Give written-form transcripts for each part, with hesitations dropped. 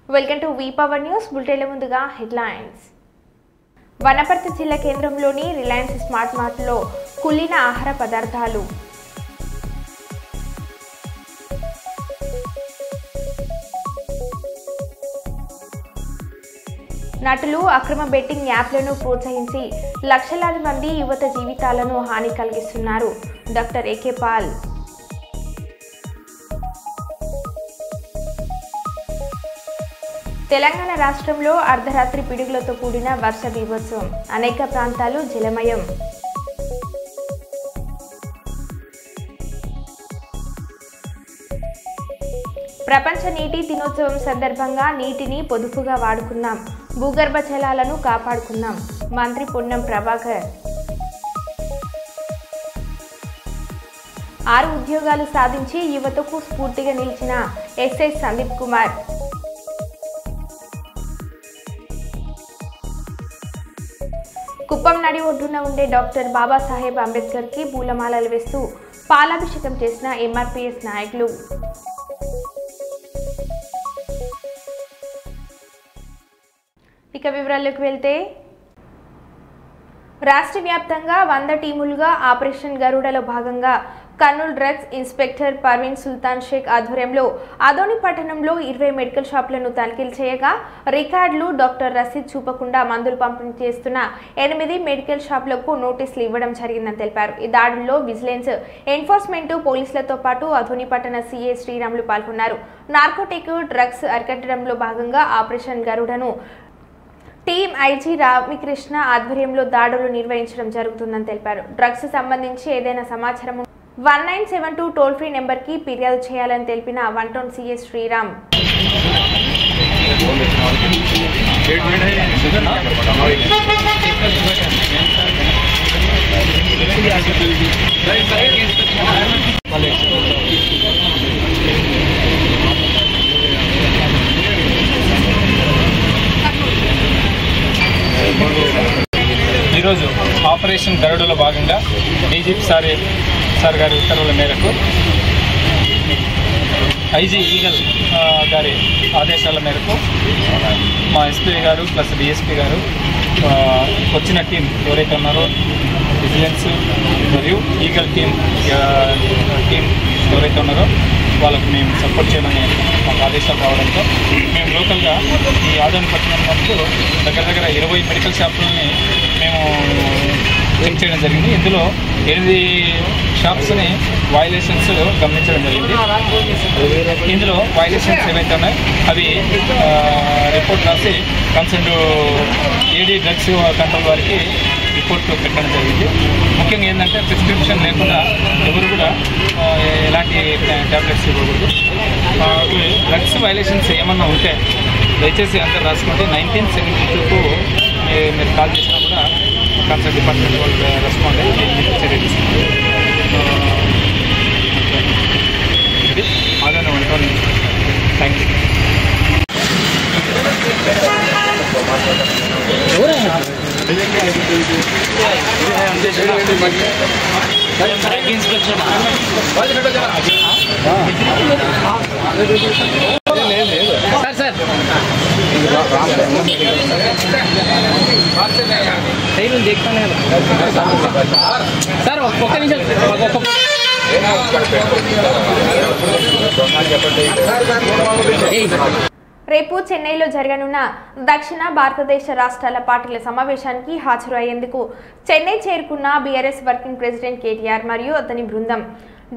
Welcome to V Power news బులెటిన్ల ముందుగా headlines. Wanaparthy జిల్లా కేంద్రంలోని రిలయన్స్ స్మార్ట్ మార్ట్లో కుళ్ళిన ఆహార పదార్థాలు. నటులు అక్రమ బెట్టింగ్ యాప్లను ప్రోత్సహించి లక్షలాది మంది యువత జీవితాలను హాని కలిగిస్తున్నారు. Doctor A K Paul. తెలంగాణ రాష్ట్రంలో అర్ధరాత్రి పిడుగులతో కూడిన వర్ష బీభత్సం, అనేక ప్రాంతాలు జలమయం. ప్రపంచ నీటి దినోత్సవం సందర్భంగా నీటిని పొదుపుగా వాడుకున్నాం, భూగర్భ జలాలను కాపాడుకున్నాం. మంత్రి పొన్నం ప్రభాకర్. 6 ఉద్యోగాలు సాధించి యువతకు స్ఫూర్తిగా నిలిచిన ఎస్ఐ సందీప్ కుమార్. కుప్పం నడి ఒడ్డున ఉండే డాక్టర్ బాబాసాహెబ్ అంబేద్కర్ కి పూలమాలలు వేస్తూ పాలాభిషేకం చేసిన ఎంఆర్పీఎస్ నాయకులు. ఇక వివరాల్లోకి వెళ్తే, రాష్ట్ర వ్యాప్తంగా 100 టీములుగా ఆపరేషన్ గరుడలో భాగంగా కర్నూలు డ్రగ్స్ ఇన్స్పెక్టర్ పర్వీన్ సుల్తాన్ షేక్ ఆధ్వర్యంలో ఆదోని పట్టణంలో 20 మెడికల్ షాపులను తనిఖీలు చేయగా రికార్డులు, డాక్టర్ రసీద్ చూపకుండా మందులు పంపిణీ చేస్తున్న 8 మెడికల్ షాపులకు నోటీసులు ఇవ్వడం జరిగిందని తెలిపారు. ఈ దాడుల్లో విజిలెన్స్, ఎన్ఫోర్స్మెంట్, పోలీసులతో పాటు ఆదోని పట్టణ సీఏ శ్రీరాములు పాల్గొన్నారు. నార్కోటిక్ డ్రగ్స్ అరికట్టడంలో భాగంగా ఆపరేషన్ గరుడను టీం ఐజీ రామకృష్ణ ఆధ్వర్యంలో దాడులు నిర్వహించడం జరుగుతుందని తెలిపారు. డ్రగ్స్ సంబంధించి ఏదైనా సమాచారం 1972 టోల్ ఫ్రీ నెంబర్కి ఫిర్యాదు చేయాలని తెలిపిన 1 టౌన్ సీఏ శ్రీరామ్. ఈరోజు ఆపరేషన్ గరుడలో భాగంగా డీజీపీ సార్ గారి ఉత్తర్వుల మేరకు ఐజీ ఈగల్ గారి ఆదేశాల మేరకు మా ఎస్పీ గారు ప్లస్ డిఎస్పీ గారు వచ్చిన టీం ఎవరైతే ఉన్నారో విజిలెన్స్ మరియు ఈగల్ టీం ఎవరైతే ఉన్నారో వాళ్ళకు మేము సపోర్ట్ చేయమని మాకు ఆదేశాలు రావడంతో మేము లోకల్గా ఈ ఆదోని పట్టణం వరకు దగ్గర 20 మెడికల్ షాపులని మేము చెక్ చేయడం జరిగింది. ఇందులో 8 షాప్స్ని వైలేషన్స్ గమనించడం జరిగింది. ఇందులో వైలేషన్స్ ఏవైతే ఉన్నాయో అవి రిపోర్ట్ రాసి కన్సర్న్ ఏడీ డ్రగ్స్ కంట్రోల్ వారికి రిపోర్ట్ పెట్టడం జరిగింది. ముఖ్యంగా ఏంటంటే ప్రిస్క్రిప్షన్ లేకుండా ఎవరు కూడా ఎలాంటి ట్యాబ్లెట్స్ ఇవ్వకూడదు. డ్రగ్స్ వైలేషన్స్ ఏమన్నా ఉంటే దయచేసి అంతా రాసుకుంటే 1972కు మీరు కాల్ చేసినా కూడా కన్సర్న్ డిపార్ట్మెంట్ వాళ్ళు రెస్పాండ్ అయ్యి చర్య తీసుకుంటారు. ఇది ఆదోని ఉంటుంది. Thank you. సార్ ఒక్క నిమిషం. రేపు చెన్నైలో జరగనున్న దక్షిణ భారతదేశ రాష్ట్రాల పార్టీల సమావేశానికి హాజరు అయ్యేందుకు చెన్నై చేరుకున్న బీఆర్ఎస్ వర్కింగ్ ప్రెసిడెంట్ కేటీఆర్ మరియు అతని బృందం.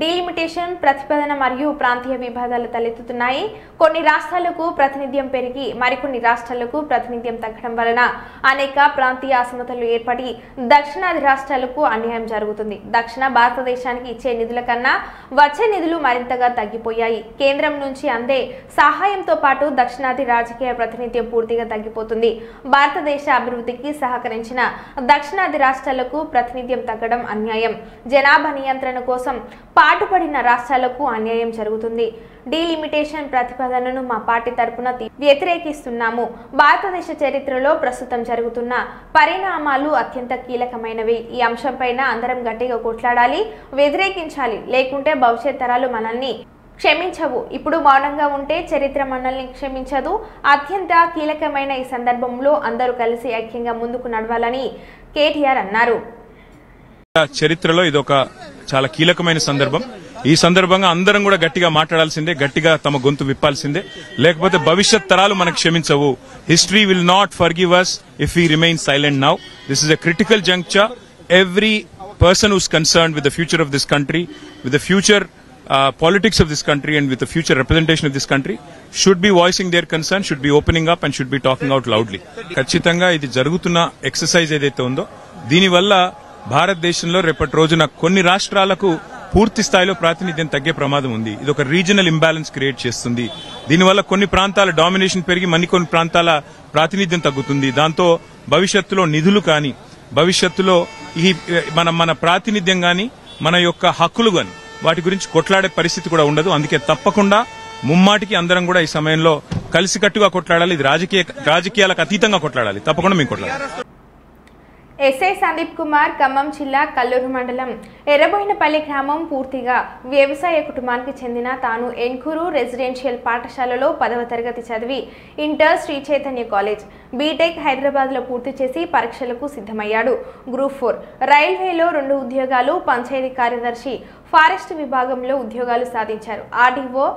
డీలిమిటేషన్, ప్రతిపాదన మరియు ప్రాంతీయ విభేదాలు తలెత్తుతున్నాయి. కొన్ని రాష్ట్రాలకు ప్రాతినిధ్యం పెరిగి మరికొన్ని రాష్ట్రాలకు ప్రాతినిధ్యం తగ్గడం వలన అనేక ప్రాంతీయ అసమతలు ఏర్పడి దక్షిణాది రాష్ట్రాలకు అన్యాయం జరుగుతుంది. దక్షిణ భారతదేశానికి ఇచ్చే నిధుల కన్నా వచ్చే నిధులు మరింతగా తగ్గిపోయాయి. కేంద్రం నుంచి అందే సహాయంతో పాటు దక్షిణాది రాజకీయ ప్రాతినిధ్యం పూర్తిగా తగ్గిపోతుంది. భారతదేశ అభివృద్ధికి సహకరించిన దక్షిణాది రాష్ట్రాలకు ప్రాతినిధ్యం తగ్గడం అన్యాయం. జనాభా నియంత్రణ కోసం పాటుపడిన రాష్ట్రాలకు అన్యాయం జరుగుతుంది. డీలిమిటేషన్ ప్రతిపాదనను మా పార్టీ తరపున వ్యతిరేకిస్తున్నాము. భారతదేశ చరిత్రలో ప్రస్తుతం జరుగుతున్న పరిణామాలు అత్యంత కీలకమైనవి. ఈ అంశంపైన అందరం గట్టిగా కొట్లాడాలి, వ్యతిరేకించాలి. లేకుంటే భవిష్యత్ తరాలు మనల్ని క్షమించవు. ఇప్పుడు మౌనంగా ఉంటే చరిత్ర మనల్ని క్షమించదు. అత్యంత కీలకమైన ఈ సందర్భంలో అందరూ కలిసి ఐక్యంగా ముందుకు నడవాలని కేటీఆర్ అన్నారు. చరిత్రలో ఇదొక చాలా కీలకమైన సందర్భం. ఈ సందర్భంగా అందరం కూడా గట్టిగా మాట్లాడాల్సిందే, గట్టిగా తమ గొంతు విప్పాల్సిందే. లేకపోతే భవిష్యత్ తరాలు మనకు క్షమించవు. History will not forgive us if we remain silent now. This is a critical juncture. Every person who's concerned with the future of this country, with the future politics of this country and with the future representation of this country should be voicing their concern, should be opening up and should be talking out loudly. ఖచ్చితంగా ఇది జరుగుతున్న exercise ఏదైతే ఉందో దీనివల్ల భారతదేశంలో రేపటి రోజున కొన్ని రాష్ట్రాలకు పూర్తి స్థాయిలో ప్రాతినిధ్యం తగ్గే ప్రమాదం ఉంది. ఇది ఒక రీజనల్ ఇంబ్యాలెన్స్ క్రియేట్ చేస్తుంది. దీనివల్ల కొన్ని ప్రాంతాల డామినేషన్ పెరిగి కొన్ని ప్రాంతాల ప్రాతినిధ్యం తగ్గుతుంది. దాంతో భవిష్యత్తులో నిధులు కానీ, భవిష్యత్తులో ఈ మన ప్రాతినిధ్యం కానీ, మన యొక్క హక్కులు కానీ వాటి గురించి కొట్లాడే పరిస్థితి కూడా ఉండదు. అందుకే తప్పకుండా ముమ్మాటికి అందరం కూడా ఈ సమయంలో కలిసికట్టుగా కొట్లాడాలి. ఇది రాజకీయాలకు అతీతంగా కొట్లాడాలి. తప్పకుండా మేము కొట్లాడాలి. ఎస్ఐ సందీప్ కుమార్ ఖమ్మం జిల్లా కల్లూరు మండలం ఎర్రబోయినపల్లి గ్రామం పూర్తిగా వ్యవసాయ కుటుంబానికి చెందిన తాను ఎన్కూరు రెసిడెన్షియల్ పాఠశాలలో 10వ తరగతి చదివి inter Sri Chaitanya college B Tech హైదరాబాద్లో పూర్తి చేసి పరీక్షలకు సిద్ధమయ్యాడు. గ్రూప్ 4 రైల్వేలో 2 ఉద్యోగాలు, పంచాయతీ కార్యదర్శి ఫారెస్ట్ విభాగంలో ఉద్యోగాలు సాధించారు. ఆర్డీఓ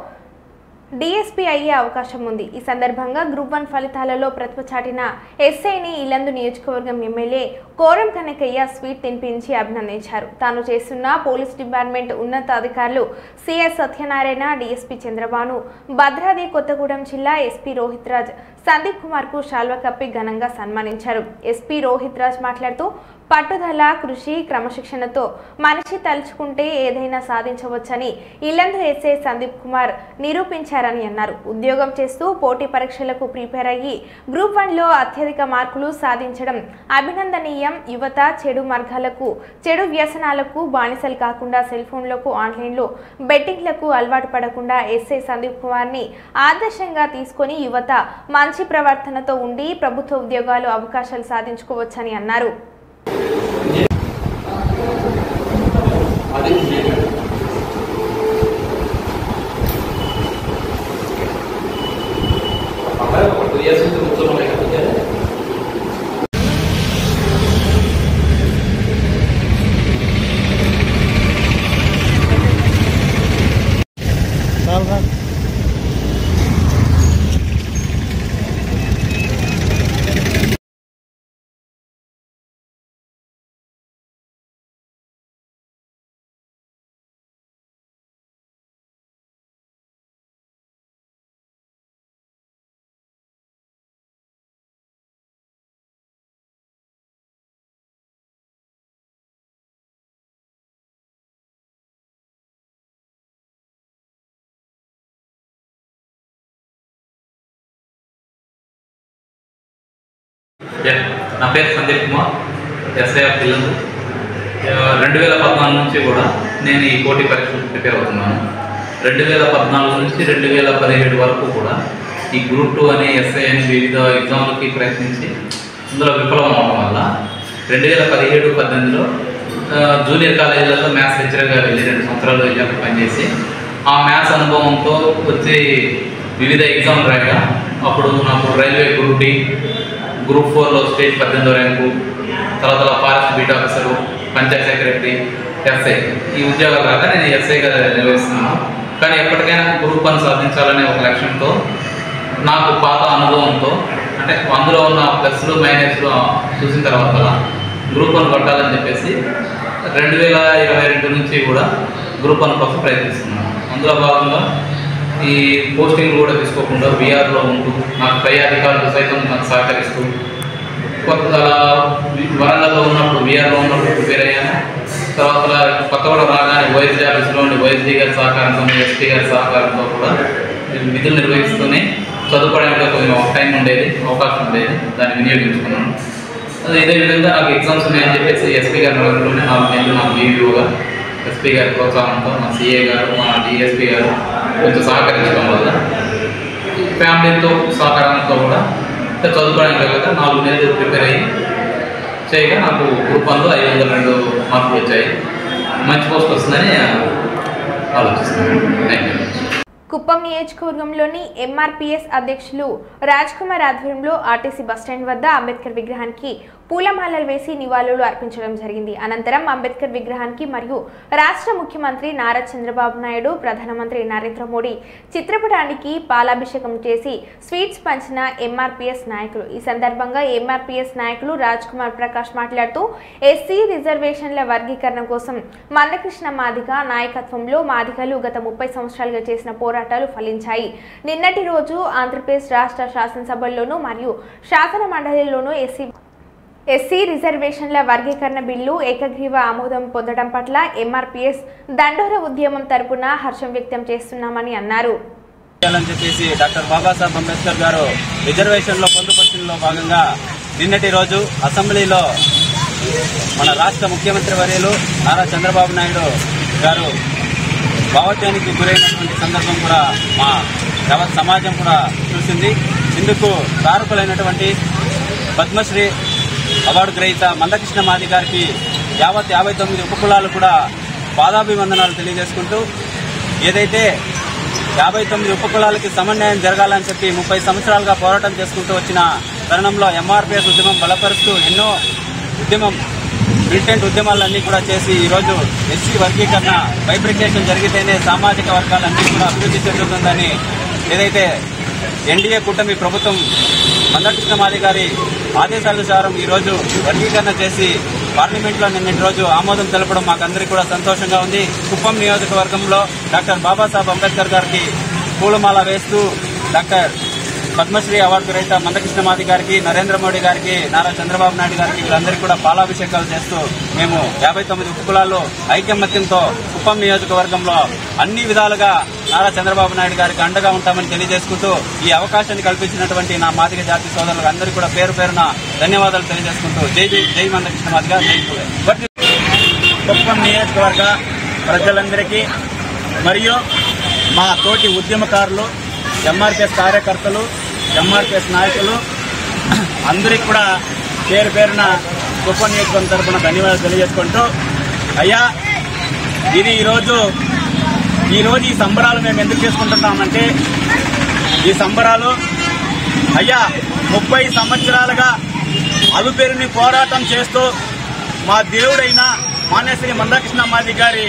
డీఎస్పీ అయ్యే అవకాశం ఉంది. ఈ సందర్భంగా గ్రూప్ 1 ఫలితాలలో ప్రతిభ చాటిన ఎస్ఐని ఇల్లందు నియోజకవర్గం ఎమ్మెల్యే కోరం కనకయ్య స్వీట్ తినిపించి అభినందించారు. తాను చేస్తున్న పోలీస్ డిపార్ట్మెంట్ ఉన్నతాధికారులు సిఎస్ సత్యనారాయణ, డీఎస్పీ చంద్రబాను, భద్రాద్రి కొత్తగూడెం జిల్లా ఎస్పీ రోహిత్ రాజ్ సందీప్ కుమార్ కు శాల్వా కప్పి ఘనంగా సన్మానించారు. ఎస్పీ రోహిత్ రాజ్ మాట్లాడుతూ పట్టుదల, కృషి, క్రమశిక్షణతో మనిషి తలుచుకుంటే ఏదైనా సాధించవచ్చని ఇల్లందు ఎస్ఐ సందీప్ కుమార్ నిరూపించారని అన్నారు. ఉద్యోగం చేస్తూ పోటీ పరీక్షలకు ప్రిపేర్ అయ్యి గ్రూప్ 1లో అత్యధిక మార్కులు సాధించడం అభినందనీయం. యువత చెడు మార్గాలకు, చెడు వ్యసనాలకు బానిసలు కాకుండా సెల్ ఫోన్లకు, ఆన్లైన్లో బెట్టింగ్లకు అలవాటు పడకుండా ఎస్ఐ సందీప్ కుమార్ ని ఆదర్శంగా తీసుకుని యువత మంచి ప్రవర్తనతో ఉండి ప్రభుత్వ ఉద్యోగాలు అవకాశాలు సాధించుకోవచ్చని అన్నారు. నా పేరు సందీప్ కుమార్, ఎస్ఐ ఆఫ్ ఇల్లందు. 2014 నుంచి కూడా నేను ఈ పోటీ పరీక్షలకు ప్రిపేర్ అవుతున్నాను. 2014 నుంచి 2017 వరకు కూడా ఈ గ్రూప్ 2 అనే ఎస్ఐ అని వివిధ ఎగ్జామ్లకి ప్రయత్నించి ఇందులో విఫలం అవడం వల్ల 2017-18లో జూనియర్ కాలేజీలలో మ్యాథ్స్ లెక్చరర్గా వెళ్ళి 2 సంవత్సరాలు వెళ్ళాక పనిచేసి ఆ మ్యాథ్స్ అనుభవంతో వచ్చి వివిధ ఎగ్జామ్ రాగా అప్పుడు నాకు రైల్వే గ్రూప్ డి, గ్రూప్ 4లో స్టేట్ 18వ ర్యాంకు, తర్వాత forest beat officer, panchayat secretary, SI ఈ ఉద్యోగాలు రాగా నేను ఎస్ఐగా నిర్వహిస్తున్నాను. కానీ ఎప్పటికైనా గ్రూప్ 1 సాధించాలనే ఒక లక్ష్యంతో నాకు పాత అనుభవంతో అంటే అందులో ఉన్న ప్లస్లు మైనస్లు చూసిన తర్వాత గ్రూప్ 1 కొట్టాలని చెప్పేసి 2022 నుంచి కూడా గ్రూప్ 1 కోసం ప్రయత్నిస్తున్నాను. అందులో భాగంగా ఈ పోస్టింగ్ కూడా తీసుకోకుండా బీఆర్లో ఉంటూ నాకు పై అధికారులు సైతం నాకు సహకరిస్తూ కొత్త వరంగల్లో ఉన్నప్పుడు బీఆర్లో ఉన్నప్పుడు ప్రిపేర్ అయ్యాను. తర్వాత కొత్తగూడ రాగానే ఓఎస్డీ ఆఫీస్లోని ఓఎస్డీ గారి సహకారంతో, ఎస్పీ గారి సహకారంతో కూడా విధులు నిర్వహిస్తూనే చదువుకోవడానికి కొంచెం టైం ఉండేది, అవకాశం ఉండేది, దాన్ని వినియోగించుకున్నాను. ఇదే విధంగా నాకు ఎగ్జామ్స్ ఉన్నాయని చెప్పేసి ఎస్పీ గారి నగరంలోనే 4 నెలలు నాకు ఈవీఓగా ఎస్పీ గారి ప్రోత్సాహంతో మా సిఏ గారు, మా డిఎస్పీ గారు కొంచెం సహకరించడం వల్ల ఫ్యామిలీతో సహకారంతో కూడా చదువుకోవడానికి వెళ్ళక 4 నెలలు ప్రిపేర్ అయ్యి చేయగా నాకు గ్రూప్ 1లో 502 మార్కులు వచ్చాయి. మంచి పోస్ట్ వస్తుందని ఆలోచిస్తున్నాను. Thank you. కుప్పం నియోజకవర్గంలోని ఎంఆర్పీఎస్ అధ్యక్షులు రాజ్ కుమార్ ఆధ్వర్యంలో ఆర్టీసీ బస్టాండ్ వద్ద అంబేద్కర్ విగ్రహానికి పూలమాలలు వేసి నివాళులు అర్పించడం జరిగింది. అనంతరం అంబేద్కర్ విగ్రహానికి మరియు రాష్ట్ర ముఖ్యమంత్రి నారా చంద్రబాబు నాయుడు, ప్రధానమంత్రి నరేంద్ర మోడీ చిత్రపటానికి పాలాభిషేకం చేసి స్వీట్స్ పంచిన ఎంఆర్పీఎస్ నాయకులు. ఈ సందర్భంగా ఎంఆర్పీఎస్ నాయకులు రాజ్ కుమార్ ప్రకాష్ మాట్లాడుతూ ఎస్సీ రిజర్వేషన్ల వర్గీకరణ కోసం మందకృష్ణ మాదిగ నాయకత్వంలో మాదిగలు గత 30 సంవత్సరాలుగా చేసిన పోరాటాలు ఫలించాయి. నిన్నటి రోజు ఆంధ్రప్రదేశ్ రాష్ట్ర శాసనసభల్లోనూ మరియు శాసన మండలిలోనూ ఎస్సీ రిజర్వేషన్ల వర్గీకరణ బిల్లు ఏకగ్రీవ ఆమోదం పొందడం పట్ల ఎంఆర్పీఎస్ దండోర ఉద్యమం తరపున హర్షం వ్యక్తం చేస్తున్నామని అన్నారు. డాక్టర్ బాబాసాహెబ్ అంబేద్కర్ గారు రిజర్వేషన్లో పొందుపరచడంలో భాగంగా నిన్నటి రోజు అసెంబ్లీలో మన రాష్ట్ర ముఖ్యమంత్రి వర్యులు నారా చంద్రబాబు నాయుడు గారు భావోద్యానికి గురైనటువంటి సందర్భం కూడా మా యావత్ సమాజం కూడా చూసింది. ఇందుకు కారకులైనటువంటి పద్మశ్రీ అవార్డు గ్రహీత మందకృష్ణ మాది గారికి యావత్ 59 ఉపకులాలు కూడా పాదాభివందనాలు తెలియజేసుకుంటూ, ఏదైతే 59 ఉపకులాలకి సమన్వయం జరగాలని చెప్పి 30 సంవత్సరాలుగా పోరాటం చేసుకుంటూ వచ్చిన తరుణంలో ఎంఆర్పీఎస్ ఉద్యమం బలపరుస్తూ ఎన్నో మిలిటెంట్ ఉద్యమాలన్నీ కూడా చేసి ఈరోజు ఎస్సీ వర్గీకరణ బైఫర్కేషన్ జరిగితేనే సామాజిక వర్గాలన్నీ కూడా అభివృద్ధి చెందుతుందని ఏదైతే ఎన్డీఏ కూటమి ప్రభుత్వం మందకృష్ణ మాది గారి ఆదేశానుసారం ఈరోజు వర్గీకరణ చేసి పార్లమెంట్లో నిన్నటి రోజు ఆమోదం తెలపడం మాకందరికీ కూడా సంతోషంగా ఉంది. కుప్పం నియోజకవర్గంలో డాక్టర్ బాబాసాహెబ్ అంబేద్కర్ గారికి పూలమాల వేస్తూ డాక్టర్ పద్మశ్రీ అవార్డు గ్రహీత మందకృష్ణ మాది గారికి, నరేంద్ర మోడీ గారికి, నారా చంద్రబాబు నాయుడు గారికి వీళ్ళందరికీ కూడా పాలాభిషేకాలు చేస్తూ మేము 59 ఉపకులాల్లో ఐకమత్యంతో కుప్పం నియోజకవర్గంలో అన్ని విధాలుగా నారా చంద్రబాబు నాయుడు గారికి అండగా ఉంటామని తెలియజేసుకుంటూ ఈ అవకాశాన్ని కల్పించినటువంటి నా మాదిగ జాతి సోదరులకు అందరికీ కూడా పేరు పేరున ధన్యవాదాలు తెలియజేసుకుంటూ జై మందకృష్ణ మాదిగ, జై కుప్పం నియోజకవర్గ ప్రజలందరికీ మరియు మా తోటి ఉద్యమకారులు, ఎంఆర్పీఎస్ కార్యకర్తలు, ఎంఆర్పీఎస్ నాయకులు అందరికీ కూడా పేరు పేరున కుప్పం నియోజకవర్గం తరఫున ధన్యవాదాలు తెలియజేసుకుంటూ, అయ్యా ఇది ఈరోజు ఈ సంబరాలు మేము ఎందుకు చేసుకుంటున్నామంటే, ఈ సంబరాలు అయ్యా 30 సంవత్సరాలుగా అలుపెరుని పోరాటం చేస్తూ మా దేవుడైన మాన్యశ్రీ మందకృష్ణ మాది గారి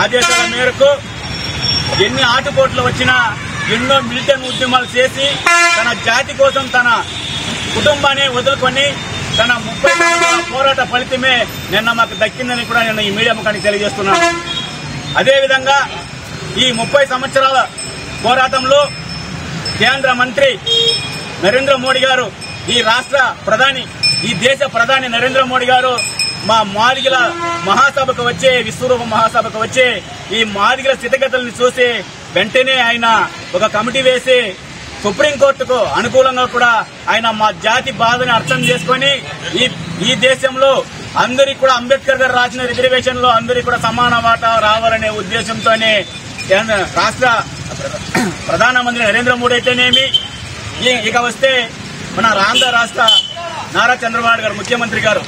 ఆదేశాల మేరకు ఎన్ని ఆటుపోట్లు వచ్చినా ఎన్నో మిలిటెంట్ ఉద్యమాలు చేసి తన జాతి కోసం తన కుటుంబాన్ని వదులుకొని తన 30 సంవత్సరాల పోరాట ఫలితమే నిన్న మాకు దక్కిందని కూడా నేను ఈ మీడియా ముఖానికి తెలియజేస్తున్నాను. అదేవిధంగా ఈ 30 సంవత్సరాల పోరాటంలో కేంద్ర మంత్రి నరేంద్ర మోడీ గారు, ఈ రాష్ట్ర ప్రధాని, ఈ దేశ ప్రధాని నరేంద్ర మోడీ గారు మా మాదిగల మహాసభకు వచ్చే, విశ్వరూప మహాసభకు వచ్చే ఈ మాదిగల స్థితిగతులను చూసి వెంటనే ఆయన ఒక కమిటీ వేసి సుప్రీంకోర్టుకు అనుకూలంగా కూడా ఆయన మా జాతి బాధని అర్థం చేసుకుని ఈ దేశంలో అందరికీ కూడా అంబేద్కర్ గారు రాసిన రిజర్వేషన్ లో అందరికీ కూడా సమాన వాటా రావాలనే ఉద్దేశంతోనే రాష్ట్ర ప్రధానమంత్రి నరేంద్ర మోడీ అయితేనేమి, ఇక వస్తే మన ఆంధ్ర రాష్ట్ర నారా చంద్రబాబు గారు ముఖ్యమంత్రి గారు,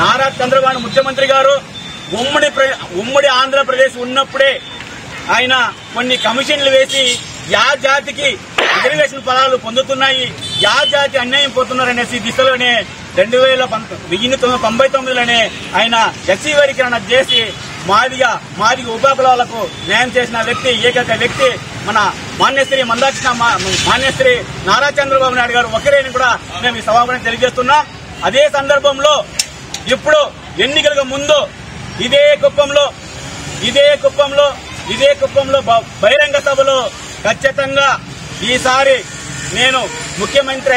నారా చంద్రబాబు ముఖ్యమంత్రి గారు ఉమ్మడి ఆంధ్రప్రదేశ్ ఉన్నప్పుడే ఆయన కొన్ని కమిషన్లు వేసి యా జాతికి రిజర్వేషన్ ఫలాలు పొందుతున్నాయి, యా జాతి అన్యాయం పోతున్నారనేసి దిశలోనే 1999లోనే ఆయన ఎస్సీ వర్గీకరణ చేసి మాదిగ ఉపకులాలకు న్యాయం చేసిన వ్యక్తి, ఏకైక వ్యక్తి మన మాన్యశ్రీ నారా చంద్రబాబు నాయుడు గారు ఒకరేని కూడా మేము ఈ సభాపతిని తెలియజేస్తున్నాం. అదే సందర్భంలో ఇప్పుడు ఎన్నికలకు ముందు ఇదే కుప్పంలో బహిరంగ సభలో ఖచ్చితంగా ఈసారి నేను ముఖ్యమంత్రి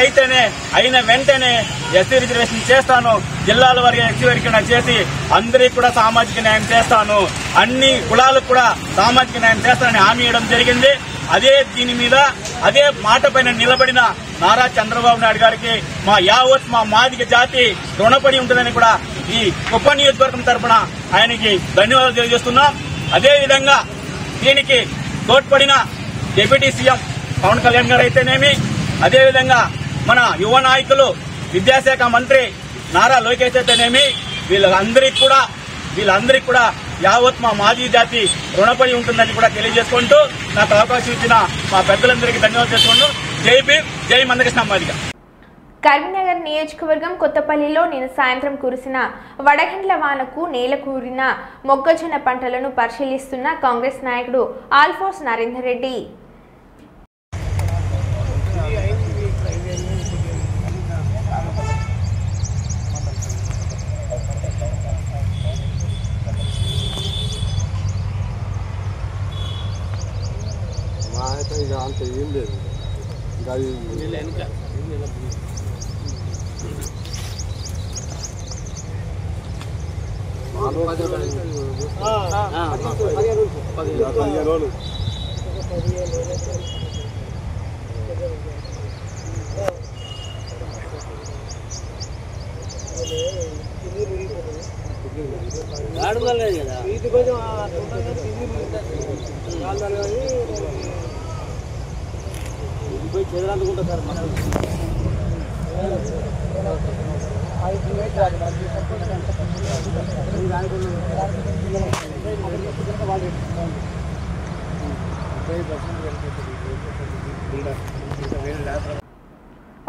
అయిన వెంటనే ఎస్సీ రిజర్వేషన్ చేస్తాను, జిల్లాల వారిగా ఎస్సీ వర్గీకరణ చేసి అందరికీ కూడా సామాజిక న్యాయం చేస్తాను, అన్ని కులాలకు కూడా సామాజిక న్యాయం చేస్తానని హామీ ఇవ్వడం జరిగింది. దీని మీద అదే మాట పైన నిలబడిన నారా చంద్రబాబు నాయుడు గారికి మా యావత్ మా మాదిగ జాతి రుణపడి ఉంటుందని కూడా ఈ కుప్ప నియోజకవర్గం తరఫున ఆయనకి ధన్యవాదాలు తెలియజేస్తున్నాం. అదేవిధంగా దీనికి తోడ్పడిన డిప్యూటీ సీఎం పవన్ కళ్యాణ్ గారు అయితేనేమి, అదేవిధంగా మన యువ నాయకులు విద్యాశాఖ మంత్రి నారా లోకేష్ అయితేనేమి, వీళ్ళందరికీ కూడా యావత్ మా మాజీ జాతి రుణపడి ఉంటుందని కూడా తెలియజేసుకుంటూ నాకు అవకాశం ఇచ్చిన మా పెద్దలందరికీ ధన్యవాదాలు చేసుకుంటూ జై భీమ్, జై మందకృష్ణ మాదిగ. కరీంనగర్ నియోజకవర్గం కొత్తపల్లిలో నిన్న సాయంత్రం కురిసిన వడగండ్ల వానకు నేల కూరిన మొక్కజొన్న పంటలను పరిశీలిస్తున్న కాంగ్రెస్ నాయకుడు ఆల్ఫోర్స్ నరేందర్ రెడ్డి.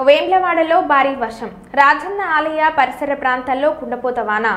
వేమ్లవాడలో భారీ వర్షం, రాజన్న ఆలయ పరిసర ప్రాంతాల్లో కుండపోత వాన.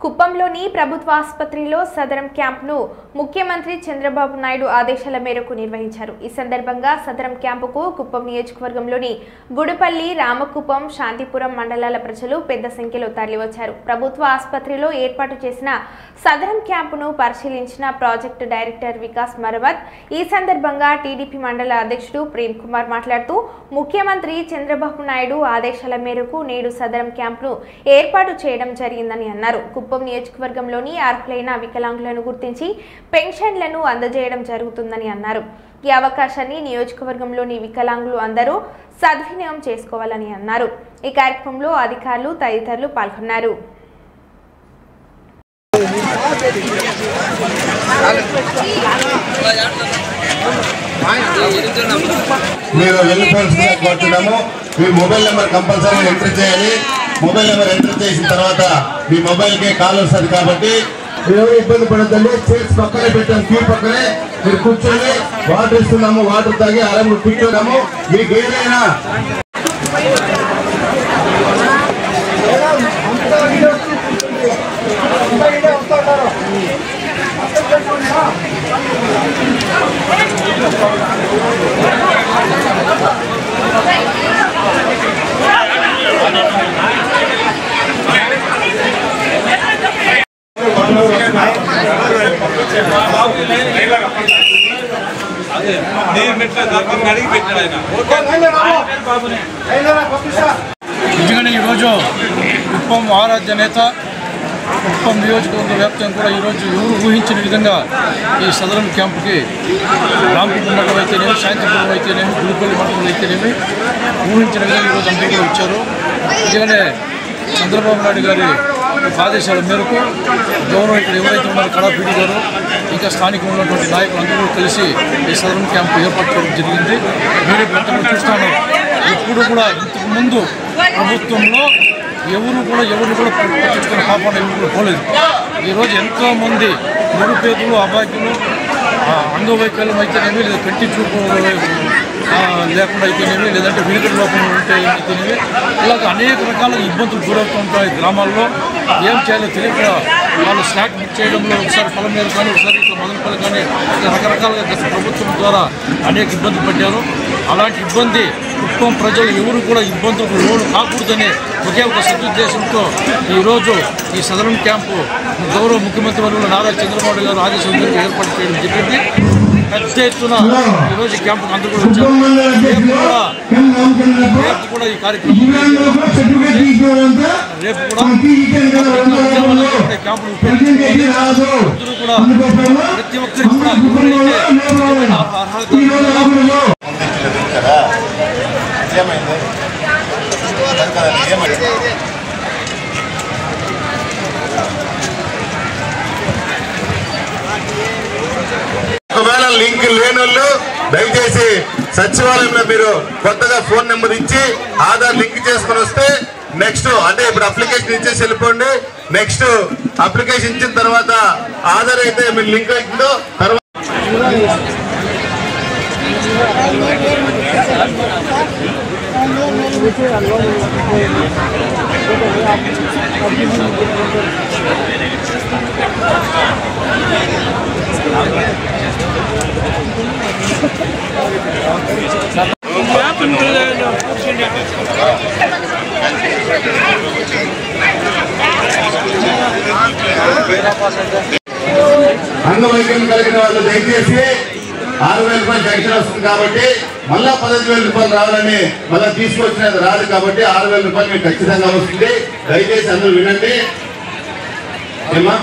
కుప్పంలోని ప్రభుత్వ ఆసుపత్రిలో సదరం క్యాంప్ను ముఖ్యమంత్రి చంద్రబాబు నాయుడు ఆదేశాల మేరకు నిర్వహించారు. ఈ సందర్భంగా సదరం క్యాంపుకు కుప్పం నియోజకవర్గంలోని గుడిపల్లి, రామకుప్పం, శాంతిపురం మండలాల ప్రజలు పెద్ద సంఖ్యలో తరలివచ్చారు. ప్రభుత్వ ఆసుపత్రిలో ఏర్పాటు చేసిన సదరం క్యాంపును పరిశీలించిన ప్రాజెక్టు డైరెక్టర్ వికాస్ మరవత్. ఈ సందర్భంగా టీడీపీ మండల అధ్యక్షుడు ప్రేమ్ కుమార్ మాట్లాడుతూ ముఖ్యమంత్రి చంద్రబాబు నాయుడు ఆదేశాల మేరకు నేడు సదరం క్యాంపును ఏర్పాటు చేయడం జరిగిందని అన్నారు. కుప్పం నియోజకవర్గంలోని అర్హులైన వికలాంగులను గుర్తించి పెన్షన్లను అందజేయడం జరుగుతుందని అన్నారు. ఈ అవకాశాన్ని నియోజకవర్గంలోని వికలాంగులు అందరూ సద్వినియోగం చేసుకోవాలని అన్నారు. ఈ కార్యక్రమంలో అధికారులు తదితరులు పాల్గొన్నారు. మీరు వెళ్ళిపోతున్నాము. మీ మొబైల్ నెంబర్ కంపల్సరీ ఎంటర్ చేయాలి. మొబైల్ నెంబర్ ఎంటర్ చేసిన తర్వాత మీ మొబైల్కే కాల్ వస్తుంది కాబట్టి ఎవరు ఇబ్బంది పడద్దండి. చైర్స్ పక్కనే పెట్టాము, క్యూ పక్కనే మీరు కూర్చొని వాటర్ ఇస్తున్నాము. వాటర్ తాగి ఆరాము కూర్చోదాము. మీకు ఏదైనా నిజంగానే ఈరోజు కుప్పం ఆరాధ్య నేత కుప్పం నియోజకవర్గ వ్యాప్తంగా కూడా ఈరోజు ఎవరు ఊహించిన విధంగా ఈ సదరం క్యాంపుకి రామకుప్పం మండలం అయితేనేమి, శాంతిపురం అయితేనేమి, గుడిపల్లి మండలం అయితేనేమి ఊహించిన విధంగా ఈరోజు అందరూ కూడా వచ్చారు. నిజంగానే చంద్రబాబు నాయుడు గారి ఆదేశాల మేరకు గౌరవం ఇక్కడ ఎవరైతే ఉన్నారో కళాపీడి గారు ఇంకా స్థానికంగా ఉన్నటువంటి నాయకులు అందరూ కలిసి ఈ సదరం క్యాంపు ఏర్పాటు చేయడం జరిగింది. మీరు ఎంతగా చూస్తాను, ఇప్పుడు కూడా ఇంతకు ముందు ప్రభుత్వంలో ఎవరిని కూడా పట్టించుకున్న పాపాన్ని ఎవరు కూడా పోలేదు. ఈరోజు ఎంతోమంది నిరుపేదలు, అభాగ్యులు, అంగవైకల్యం అయితేనేమి లేదా కంటి చూపు లేకుండా అయితేనేవి, లేదంటే వినికిడి లోపం ఉంటే అయితేనేవి, ఇలాగ అనేక రకాల ఇబ్బందులు గురవుతూ ఉంటాయి. గ్రామాల్లో ఏం చేయాలో తెలియక వాళ్ళు స్నాక్ బుక్ చేయడంలో ఒకసారి పొలం మీద కానీ, ఒకసారి ఇట్లా మొదలుపల్లి కానీ రకరకాలుగా గత ప్రభుత్వం ద్వారా అనేక ఇబ్బందులు పడ్డారు. అలాంటి ఇబ్బంది కుప్పం ప్రజలు ఎవరు కూడా ఇబ్బందులకు లోను కాకూడదనే ఒకే ఒక సదుద్దేశంతో ఈరోజు ఈ సదరన్ క్యాంపు గౌరవ ముఖ్యమంత్రి వర్యులు నారా చంద్రబాబు గారు ఆదేశం మేరకు ఏర్పాటు చేయడం జరిగింది. పెద్ద ఎత్తున ఈరోజు క్యాంపుకు అందరూ కూడా వచ్చారు. రేపు కూడా ఈ కార్యక్రమం రేపు కూడా క్యాంపులు ఉపయోగించుకోవాలి. అందరూ కూడా ప్రతి ఒక్కరికి కూడా ఎవరైతే అర్హత ఒకవేళ లింక్ లేని వాళ్ళు దయచేసి సచివాలయంలో మీరు కొత్తగా ఫోన్ నెంబర్ ఇచ్చి ఆధార్ లింక్ చేసుకుని వస్తే నెక్స్ట్ అంటే ఇప్పుడు అప్లికేషన్ ఇచ్చేసి వెళ్ళిపోండి. నెక్స్ట్ అప్లికేషన్ ఇచ్చిన తర్వాత ఆధార్ అయితే మీరు లింక్ అవుతుందో తర్వాత అంగవైకల్యం కలిగిన వాళ్ళు దయచేసి 6,000 రూపాయలు పెన్షన్ వస్తుంది కాబట్టి మళ్ళా 15,000 రూపాయలు రావాలని మళ్ళీ తీసుకొచ్చినది రాదు కాబట్టి 6,000 రూపాయలు మీకు ఖచ్చితంగా వస్తుంది. దయచేసి అందరూ వినండి. ఏమా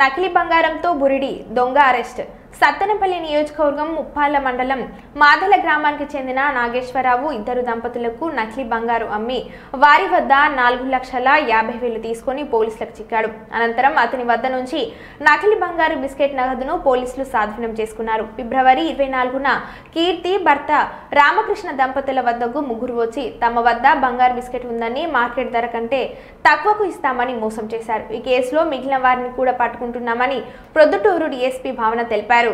నకిలీ బంగారంతో బురిడి దొంగ అరెస్ట్. సత్తెనపల్లి నియోజకవర్గం ముప్పాళ్ల మండలం మాదల గ్రామానికి చెందిన నాగేశ్వరరావు ఇద్దరు దంపతులకు నకిలీ బంగారు అమ్మి వారి వద్ద 4,50,000 తీసుకుని పోలీసులకు చిక్కాడు. అనంతరం అతని వద్ద నుంచి నకిలీ బంగారు బిస్కెట్ నగదును పోలీసులు స్వాధీనం చేసుకున్నారు. ఫిబ్రవరి 24న కీర్తి భర్త రామకృష్ణ దంపతుల వద్దకు ముగ్గురు వచ్చి తమ వద్ద బంగారు బిస్కెట్ ఉందని మార్కెట్ ధర కంటే తక్కువకు ఇస్తామని మోసం చేశారు. ఈ కేసులో మిగిలిన వారిని కూడా పట్టుకుంటున్నామని ప్రొద్దుటూరు డీఎస్పీ భావన తెలిపారు.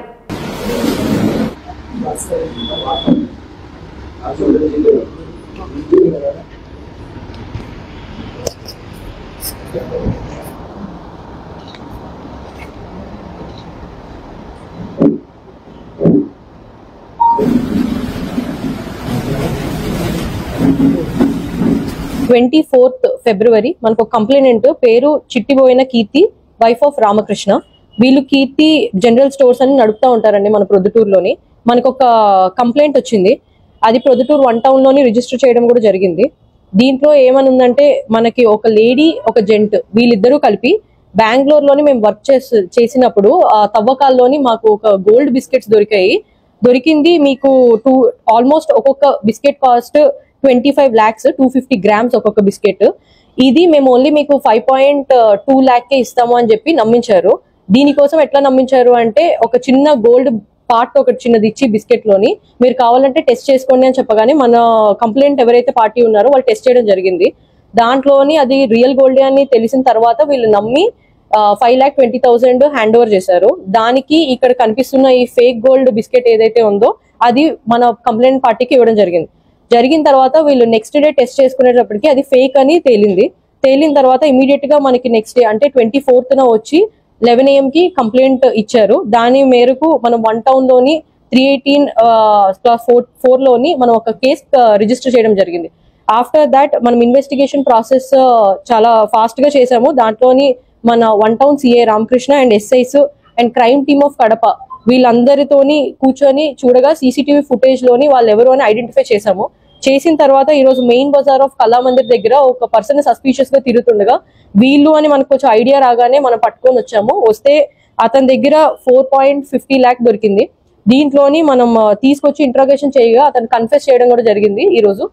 24th ఫిబ్రవరి మనకు కంప్లైంట్ పేరు చిట్టిబోయిన కీర్తి, వైఫ్ ఆఫ్ రామకృష్ణ. వీళ్ళు కీర్తి జనరల్ స్టోర్స్ అని నడుపుతా ఉంటారండి మన ప్రొద్దుటూరులోని. మనకు ఒక కంప్లైంట్ వచ్చింది, అది ప్రొద్దుటూరు 1 టౌన్ లోని రిజిస్టర్ చేయడం కూడా జరిగింది. దీంట్లో ఏమని ఉందంటే మనకి ఒక లేడీ ఒక జెంట్ వీళ్ళిద్దరూ కలిపి బెంగళూరులోని మేము వర్క్ చేసినప్పుడు ఆ తవ్వకాల్లోని మాకు ఒక గోల్డ్ బిస్కెట్స్ దొరికింది. మీకు ఆల్మోస్ట్ ఒక్కొక్క బిస్కెట్ కాస్ట్ 25 lakhs 250 grams ఒక్కొక్క బిస్కెట్. ఇది మేము ఓన్లీ మీకు 5.2 lakh ఇస్తాము అని చెప్పి నమ్మించారు. దీనికోసం ఎట్లా నమ్మించారు అంటే ఒక చిన్న గోల్డ్ పార్ట్ ఒకటి చిన్నది ఇచ్చి బిస్కెట్ లోని మీరు కావాలంటే టెస్ట్ చేసుకోండి అని చెప్పగానే మన కంప్లైంట్ ఎవరైతే పార్టీ ఉన్నారో వాళ్ళు టెస్ట్ చేయడం జరిగింది. దాంట్లోని అది రియల్ గోల్డ్ అని తెలిసిన తర్వాత వీళ్ళు నమ్మి 5,20,000 హ్యాండ్ ఓవర్ చేశారు. దానికి ఇక్కడ కనిపిస్తున్న ఈ ఫేక్ గోల్డ్ బిస్కెట్ ఏదైతే ఉందో అది మన కంప్లైంట్ పార్టీకి ఇవ్వడం జరిగిన తర్వాత వీళ్ళు నెక్స్ట్ డే టెస్ట్ చేసుకునేటప్పటికి అది ఫేక్ అని తేలిన తర్వాత ఇమీడియట్ గా మనకి నెక్స్ట్ డే అంటే 24th వచ్చి 11 AM కి కంప్లైంట్ ఇచ్చారు. దాని మేరకు మనం 1 టౌన్ లోని 318/4 లోని మనం ఒక కేసు రిజిస్టర్ చేయడం జరిగింది. ఆఫ్టర్ దాట్ మనం ఇన్వెస్టిగేషన్ ప్రాసెస్ చాలా ఫాస్ట్ గా చేసాము. దాంట్లోని మన 1 town CI Ramakrishna and SIs and crime team of Kadapa వీళ్ళందరితోని కూర్చొని చూడగా సీసీటీవీ ఫుటేజ్ లోని వాళ్ళు ఎవరు అని ఐడెంటిఫై చేశాము. చేసిన తర్వాత ఈ రోజు మెయిన్ బజార్ ఆఫ్ కళామందిర్ దగ్గర ఒక పర్సన్ సస్పీషియస్ గా తిరుగుతుండగా వీళ్ళు అని మనకు కొంచెం ఐడియా రాగానే మనం పట్టుకొని వచ్చాము. వస్తే అతని దగ్గర 4.50 lakh దొరికింది. దీంట్లోని మనం తీసుకొచ్చి ఇంట్రాగేషన్ చేయగా అతను కన్ఫెస్ చేయడం కూడా జరిగింది. ఈ రోజు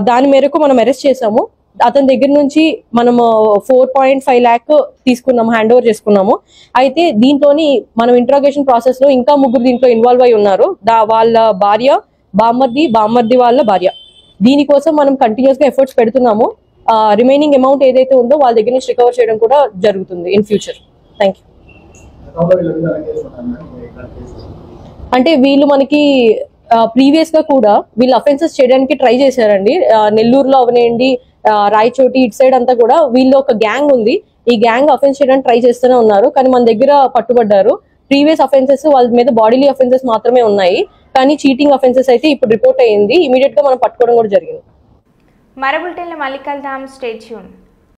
దాని మేరకు మనం అరెస్ట్ చేసాము. అతని దగ్గర నుంచి మనము 4.5 lakh తీసుకున్నాము, హ్యాండ్ ఓవర్ చేసుకున్నాము. అయితే దీంట్లోని మనం ఇంట్రాగేషన్ ప్రాసెస్ లో ఇంకా 3 దీంట్లో ఇన్వాల్వ్ అయి ఉన్నారు. వాళ్ళ భార్య, బామ్మర్ది వాళ్ళ భార్య. దీనికోసం మనం కంటిన్యూస్ గా ఎఫర్ట్స్ పెడుతున్నాము. రిమైనింగ్ అమౌంట్ ఏదైతే ఉందో వాళ్ళ దగ్గర నుంచి రికవర్ చేయడం కూడా జరుగుతుంది ఇన్ ఫ్యూచర్. Thank you. అంటే వీళ్ళు మనకి ప్రీవియస్ గా కూడా వీళ్ళు అఫెన్సెస్ చేయడానికి ట్రై చేశారండి. నెల్లూరులో అవనేయండి, రాయచోటి ఇటు సైడ్ అంతా కూడా వీళ్ళు ఒక గ్యాంగ్ ఉంది. ఈ గ్యాంగ్ అఫెన్స్ చేయడానికి ట్రై చేస్తూనే ఉన్నారు, కానీ మన దగ్గర పట్టుబడ్డారు. ప్రీవియస్ అఫెన్సెస్ వాళ్ళ మీద బాడీలీ అఫెన్సెస్ మాత్రమే ఉన్నాయి, కానీ చీటింగ్ అఫెన్సెస్ అయితే ఇప్పుడు రిపోర్ట్ అయ్యింది. ఇమీడియట్ గా మనం పట్టుకోవడం కూడా జరిగింది. మరో బులెటిన్లో మళ్ళీ కలుద్దాం. Stay tune.